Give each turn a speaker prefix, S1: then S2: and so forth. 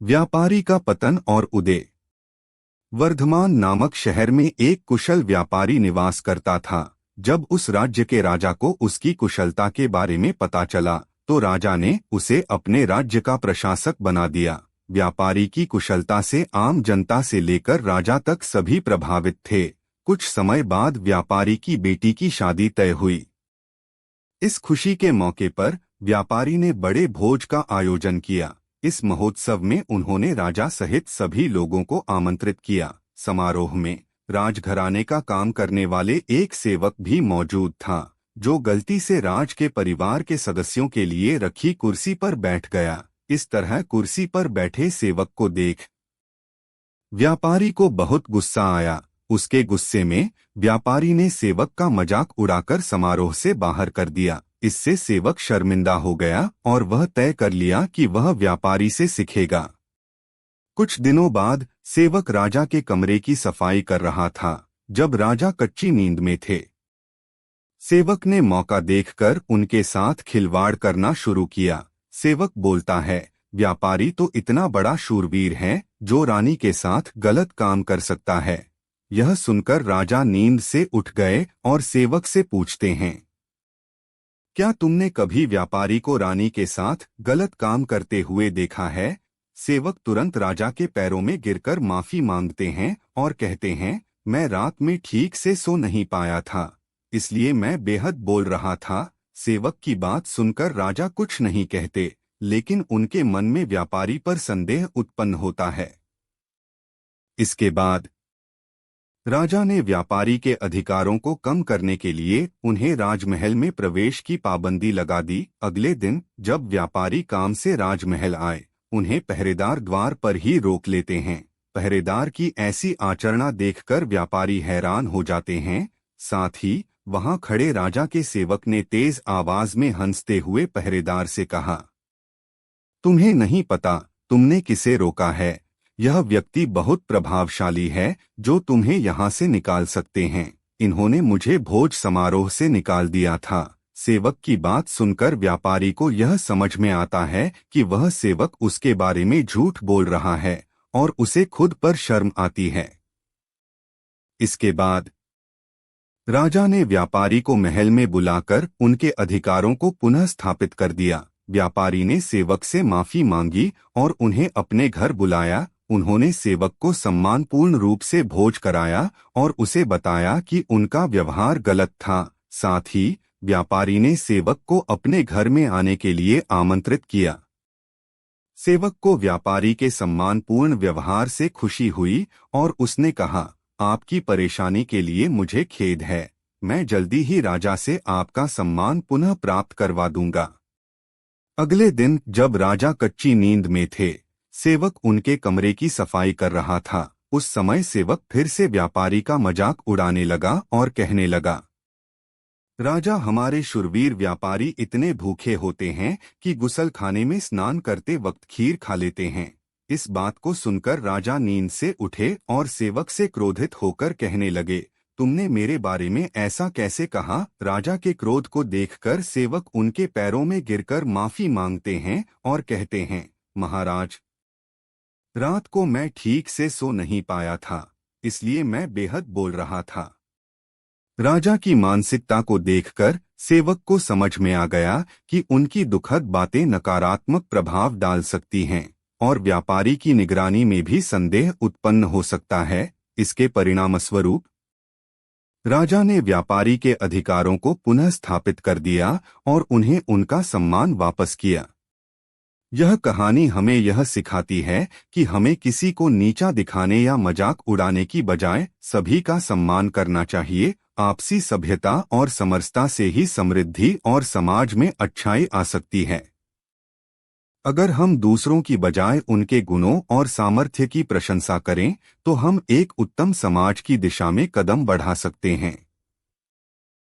S1: व्यापारी का पतन और उदय। वर्धमान नामक शहर में एक कुशल व्यापारी निवास करता था। जब उस राज्य के राजा को उसकी कुशलता के बारे में पता चला तो राजा ने उसे अपने राज्य का प्रशासक बना दिया। व्यापारी की कुशलता से आम जनता से लेकर राजा तक सभी प्रभावित थे। कुछ समय बाद व्यापारी की बेटी की शादी तय हुई। इस खुशी के मौके पर व्यापारी ने बड़े भोज का आयोजन किया। इस महोत्सव में उन्होंने राजा सहित सभी लोगों को आमंत्रित किया। समारोह में राजघराने का काम करने वाले एक सेवक भी मौजूद था, जो गलती से राज के परिवार के सदस्यों के लिए रखी कुर्सी पर बैठ गया। इस तरह कुर्सी पर बैठे सेवक को देख व्यापारी को बहुत गुस्सा आया। उसके गुस्से में व्यापारी ने सेवक का मजाक उड़ाकर समारोह से बाहर कर दिया। इससे सेवक शर्मिंदा हो गया और वह तय कर लिया कि वह व्यापारी से सीखेगा। कुछ दिनों बाद सेवक राजा के कमरे की सफाई कर रहा था, जब राजा कच्ची नींद में थे। सेवक ने मौका देखकर उनके साथ खिलवाड़ करना शुरू किया। सेवक बोलता है, व्यापारी तो इतना बड़ा शूरवीर है जो रानी के साथ गलत काम कर सकता है। यह सुनकर राजा नींद से उठ गए और सेवक से पूछते हैं, क्या तुमने कभी व्यापारी को रानी के साथ गलत काम करते हुए देखा है? सेवक तुरंत राजा के पैरों में गिरकर माफी मांगते हैं और कहते हैं, मैं रात में ठीक से सो नहीं पाया था, इसलिए मैं बेहद बोल रहा था। सेवक की बात सुनकर राजा कुछ नहीं कहते, लेकिन उनके मन में व्यापारी पर संदेह उत्पन्न होता है। इसके बाद राजा ने व्यापारी के अधिकारों को कम करने के लिए उन्हें राजमहल में प्रवेश की पाबंदी लगा दी। अगले दिन जब व्यापारी काम से राजमहल आए, उन्हें पहरेदार द्वार पर ही रोक लेते हैं। पहरेदार की ऐसी आचरणा देखकर व्यापारी हैरान हो जाते हैं। साथ ही वहां खड़े राजा के सेवक ने तेज आवाज में हंसते हुए पहरेदार से कहा, तुम्हें नहीं पता तुमने किसे रोका है? यह व्यक्ति बहुत प्रभावशाली है जो तुम्हें यहाँ से निकाल सकते हैं। इन्होंने मुझे भोज समारोह से निकाल दिया था। सेवक की बात सुनकर व्यापारी को यह समझ में आता है कि वह सेवक उसके बारे में झूठ बोल रहा है और उसे खुद पर शर्म आती है। इसके बाद राजा ने व्यापारी को महल में बुलाकर उनके अधिकारों को पुनः स्थापित कर दिया। व्यापारी ने सेवक से माफी मांगी और उन्हें अपने घर बुलाया। उन्होंने सेवक को सम्मानपूर्ण रूप से भोज कराया और उसे बताया कि उनका व्यवहार गलत था। साथ ही व्यापारी ने सेवक को अपने घर में आने के लिए आमंत्रित किया। सेवक को व्यापारी के सम्मानपूर्ण व्यवहार से खुशी हुई और उसने कहा, आपकी परेशानी के लिए मुझे खेद है। मैं जल्दी ही राजा से आपका सम्मान पुनः प्राप्त करवा दूंगा। अगले दिन जब राजा कच्ची नींद में थे, सेवक उनके कमरे की सफाई कर रहा था। उस समय सेवक फिर से व्यापारी का मजाक उड़ाने लगा और कहने लगा, राजा, हमारे शूरवीर व्यापारी इतने भूखे होते हैं कि गुसल खाने में स्नान करते वक्त खीर खा लेते हैं। इस बात को सुनकर राजा नींद से उठे और सेवक से क्रोधित होकर कहने लगे, तुमने मेरे बारे में ऐसा कैसे कहा? राजा के क्रोध को देखकर सेवक उनके पैरों में गिरकर माफी मांगते हैं और कहते हैं, महाराज, रात को मैं ठीक से सो नहीं पाया था, इसलिए मैं बेहद बोल रहा था। राजा की मानसिकता को देखकर सेवक को समझ में आ गया कि उनकी दुखद बातें नकारात्मक प्रभाव डाल सकती हैं और व्यापारी की निगरानी में भी संदेह उत्पन्न हो सकता है। इसके परिणामस्वरूप राजा ने व्यापारी के अधिकारों को पुनः स्थापित कर दिया और उन्हें उनका सम्मान वापस किया। यह कहानी हमें यह सिखाती है कि हमें किसी को नीचा दिखाने या मजाक उड़ाने की बजाय सभी का सम्मान करना चाहिए। आपसी सभ्यता और समरसता से ही समृद्धि और समाज में अच्छाई आ सकती है। अगर हम दूसरों की बजाय उनके गुणों और सामर्थ्य की प्रशंसा करें, तो हम एक उत्तम समाज की दिशा में कदम बढ़ा सकते हैं।